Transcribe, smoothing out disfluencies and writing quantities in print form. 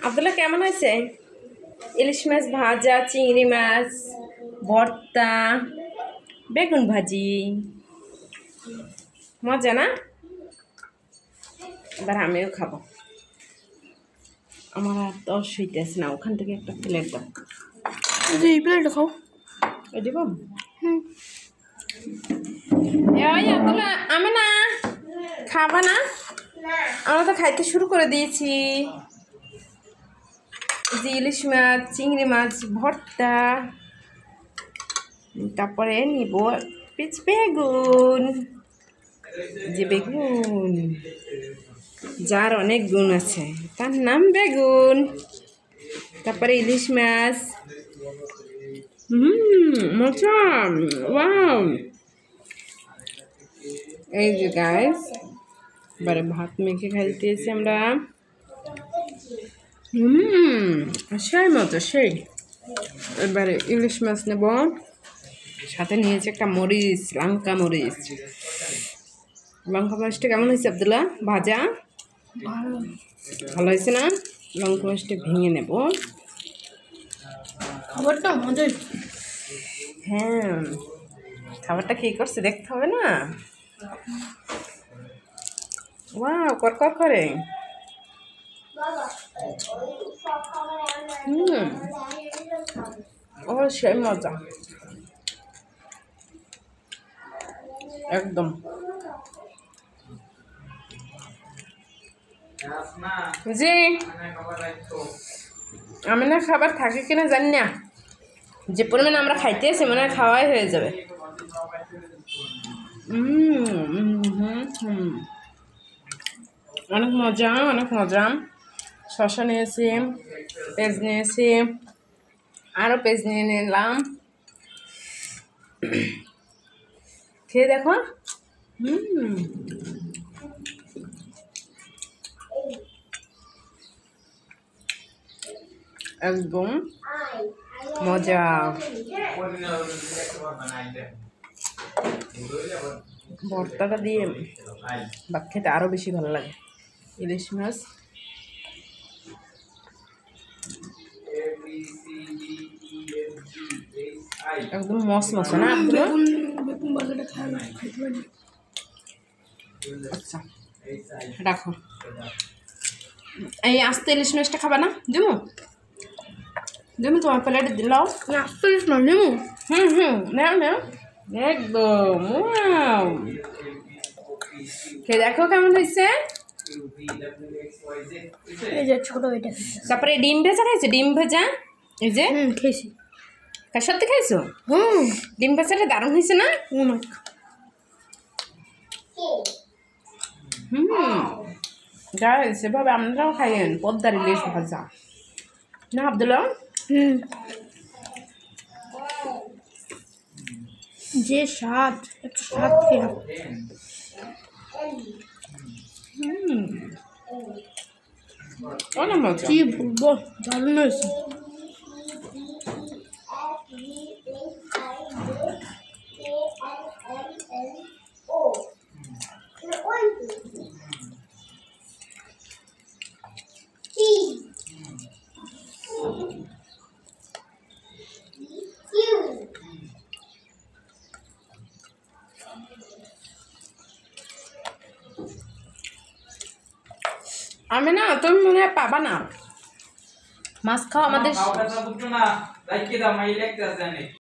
আব্দুল্লাহ কেমন হয়েছে? ইলিশ মাছ ভাজা, চিংড়ি মাছ ভর্তা, বেগুন ভাজি, মজা না? এবার আমিও খাবো। আমার আর দশ হইতেছে না, ওখান থেকে একটা প্লেট দাও। এই প্লেট খাও। এই দিব? আব্দুল্লাহ আমি না খাবা না? আমরা তো খাইতে শুরু করে দিয়েছি। যে ইলিশ মাছ, চিংড়ি মাছ ভর্তা, তারপরে নিব পিচ বেগুন, যে বেগুন যার অনেক গুণ আছে তার নাম বেগুন। তারপরে ইলিশ মাছ, মজা, ওয়াও। এই যে গাইস, এবারে ভাত মেখে খাইতেছি আমরা। সেই মজা, সেই। এবারে ইলিশ মাছ নেব, সাথে নিয়েছি একটা মরিচ, লঙ্কা মরিচ। লঙ্কা মরিচটা কেমন হয়েছে আব্দুল্লাহ? ভাজা ভালো হয়েছে না? লঙ্কা মরিচটা ভেঙে নেব। খাবারটা মজা। হ্যাঁ, খাবারটা কি করছে দেখতে হবে না? ওয়াও, করকর করে। অবশ্যই মজা, একদম। জি, আমি না খাবার থাকে কিনা জানি না, যে পরিমাণে আমরা খাইতেছি মনে হয় খাওয়াই হয়ে যাবে। অনেক মজা, অনেক মজা। শসা নিয়েছি, পেঁয়াজ নিয়েছি, আরও পেঁয়াজ নিয়ে নিলাম। খেয়ে দেখো। একদম মজা। ভর্তাটা দিয়ে ভাত খেতে আরও বেশি ভালো লাগে। ইলিশ মাছ একদম মস মশা না আব্দুল্লাহ? আচ্ছা রাখো। এই আস্তে ইলিশ মাছটা খাবা না? দেবো দেবো, তোমার প্লেটে দিলাও। আস্তে ইলিশ মাছ নেবো? নাও নাও, একদম। খেয়ে দেখো কেমন হয়েছে। এই যে ছোট এটা। তারপরে ডিম ভেজা খাইছো? ডিম ভেজা, এই যে খেয়েছি। সত্যি খাইছো? ডিম ভেজাটা দারুণ হয়েছে না? গাইস, সেভাবে আপনারাও খাইয়েন পদ্মার ইলিশ ভাজা না আব্দুল্লাহ? যে স্বাদ, একটু স্বাদ খেয়ে। অনেক মজা। কি বলবো, দারুণ হয়েছে। আমি না, তুমি মনে হয় পাবা না। মাছ খাও আমাদের।